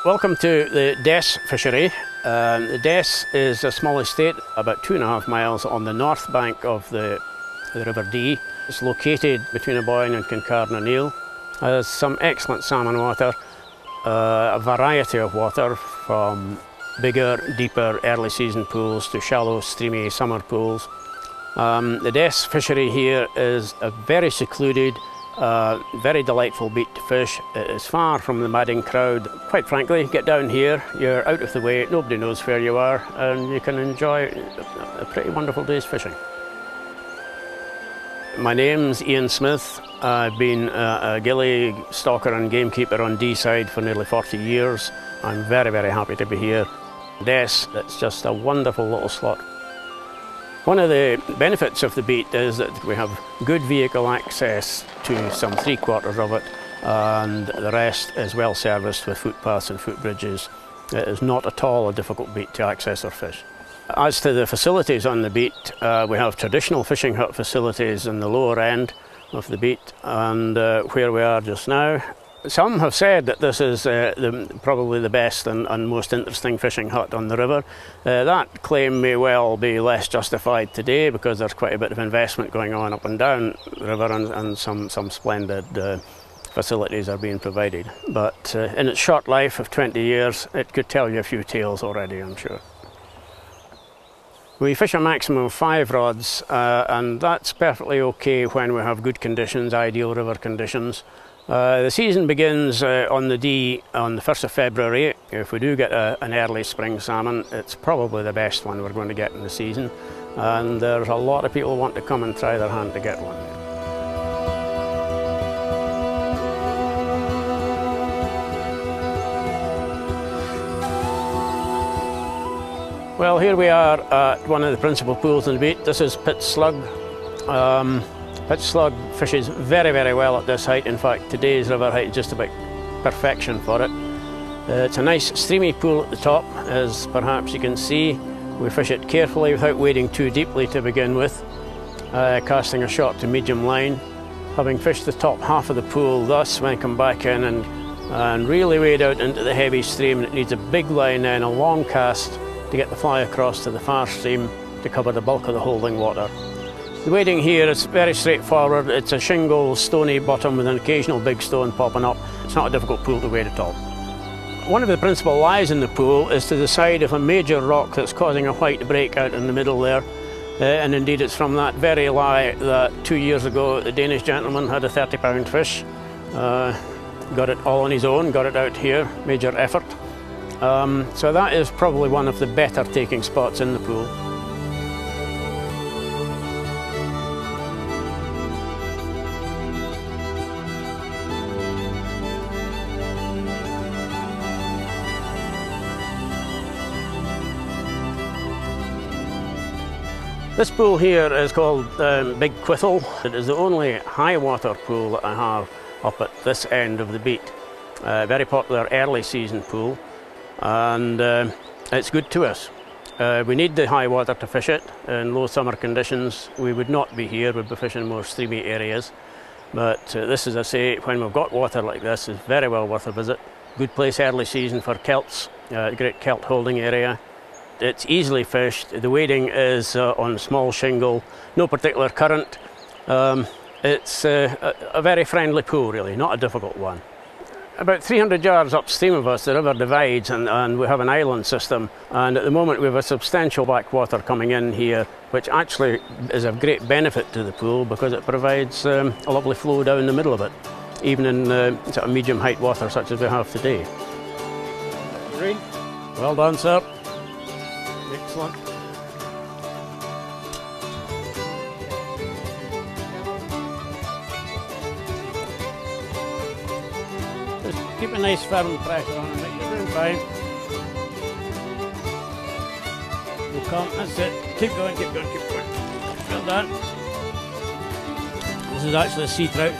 Welcome to the Dess Fishery. The Dess is a small estate about 2.5 miles on the north bank of the River Dee. It's located between Aboyne and Kincardine. There's some excellent salmon water, a variety of water from bigger, deeper early season pools to shallow, streamy summer pools. The Dess Fishery here is a very secluded, very delightful beat to fish. It is far from the madding crowd. Quite frankly, get down here, you're out of the way, nobody knows where you are, and you can enjoy a pretty wonderful day's fishing. My name's Ian Smith. I've been a gillie stalker and gamekeeper on Deeside for nearly 40 years. I'm very, very happy to be here. Dess, it's just a wonderful little slot. One of the benefits of the beat is that we have good vehicle access to some 3/4 of it, and the rest is well serviced with footpaths and footbridges. It is not at all a difficult beat to access or fish. As to the facilities on the beat, we have traditional fishing hut facilities in the lower end of the beat, and where we are just now. Some have said that this is probably the best and most interesting fishing hut on the river. That claim may well be less justified today because there's quite a bit of investment going on up and down the river, and some splendid facilities are being provided. But in its short life of 20 years, it could tell you a few tales already, I'm sure. We fish a maximum of 5 rods, and that's perfectly okay when we have good conditions, ideal river conditions. The season begins on the Dee on the 1st of February. If we do get an early spring salmon, it's probably the best one we're going to get in the season, and there's a lot of people who want to come and try their hand to get one. Well, here we are at one of the principal pools in the beat. This is Pit Slug. Pit Slug fishes very, very well at this height. In fact, today's river height is just about perfection for it. It's a nice streamy pool at the top, as perhaps you can see. We fish it carefully without wading too deeply to begin with, casting a short to medium line. Having fished the top half of the pool thus, when I come back in and really wade out into the heavy stream, it needs a big line and a long cast to get the fly across to the far stream to cover the bulk of the holding water. The wading here is very straightforward. It's a shingle, stony bottom with an occasional big stone popping up. It's not a difficult pool to wade at all. One of the principal lies in the pool is to the side of a major rock that's causing a white break out in the middle there. And indeed it's from that very lie that 2 years ago the Danish gentleman had a 30-pound fish. Got it all on his own, got it out here, major effort. So that is probably one of the better taking spots in the pool. This pool here is called Big Quithel. It is the only high water pool that I have up at this end of the beat. Very popular early season pool, and it's good to us. We need the high water to fish it. In low summer conditions we would not be here, we'd be fishing more streamy areas. But this, as I say, when we've got water like this, is very well worth a visit. Good place early season for kelts, great kelt holding area. It's easily fished. The wading is on small shingle, no particular current. It's a very friendly pool, really, not a difficult one. About 300 yards upstream of us, the river divides, and we have an island system. And at the moment, we have a substantial backwater coming in here, which actually is of great benefit to the pool because it provides a lovely flow down the middle of it, even in sort of medium height water such as we have today. Green. Well done, sir. Excellent. Just keep a nice firm pressure on it, you're doing fine. We'll come, that's it. Keep going, keep going, keep going. Well done. This is actually a sea trout,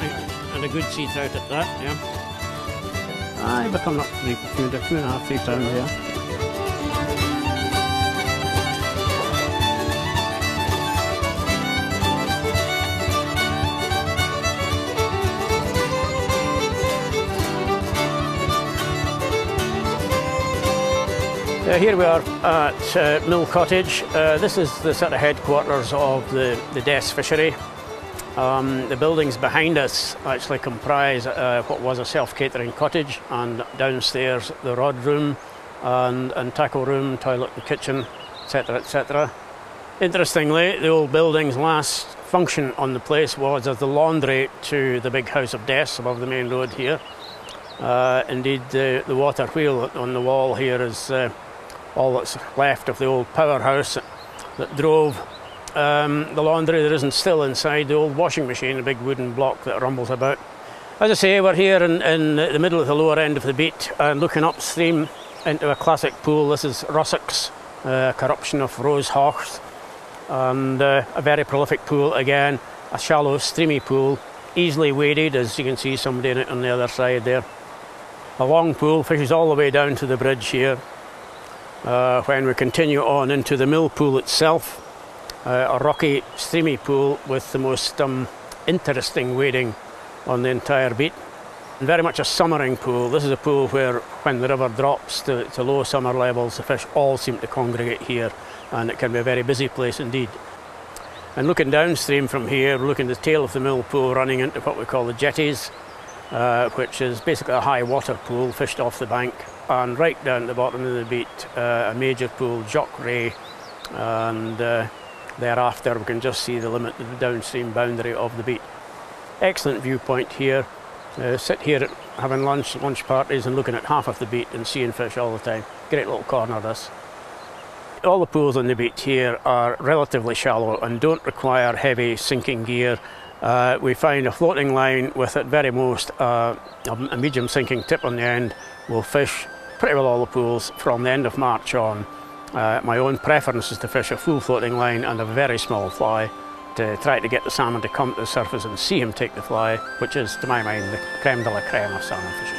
and a good sea trout at that, yeah. We're coming up to 2.5, 3 pounds, yeah. Here we are at Mill Cottage. This is the sort of headquarters of the Dess Fishery. The buildings behind us actually comprise what was a self-catering cottage, and downstairs the rod room and tackle room, toilet and kitchen, etc, etc. Interestingly, the old building's last function on the place was as the laundry to the big house of Dess above the main road here. Indeed, the water wheel on the wall here is all that's left of the old powerhouse that drove the laundry. There isn't still inside the old washing machine, a big wooden block that rumbles about. As I say, we're here in the middle of the lower end of the beat and looking upstream into a classic pool. This is Russock's corruption of Rose Hawks, and a very prolific pool again, a shallow streamy pool, easily waded, as you can see somebody in it on the other side there. A long pool, fishes all the way down to the bridge here. When we continue on into the mill pool itself, a rocky, streamy pool with the most interesting wading on the entire beat. And very much a summering pool. This is a pool where, when the river drops to low summer levels, the fish all seem to congregate here, and it can be a very busy place indeed. And looking downstream from here, we're looking at the tail of the mill pool running into what we call the jetties, which is basically a high water pool fished off the bank. And right down at the bottom of the beat, a major pool, Jock Ray, and thereafter we can just see the limit of the downstream boundary of the beat. Excellent viewpoint here. Sit here having lunch parties and looking at half of the beat and seeing fish all the time. Great little corner this. All the pools on the beat here are relatively shallow and don't require heavy sinking gear. We find a floating line with at very most a medium sinking tip on the end will fish pretty well all the pools from the end of March on. My own preference is to fish a full floating line and a very small fly to try to get the salmon to come to the surface and see him take the fly, which is, to my mind, the creme de la creme of salmon fishing.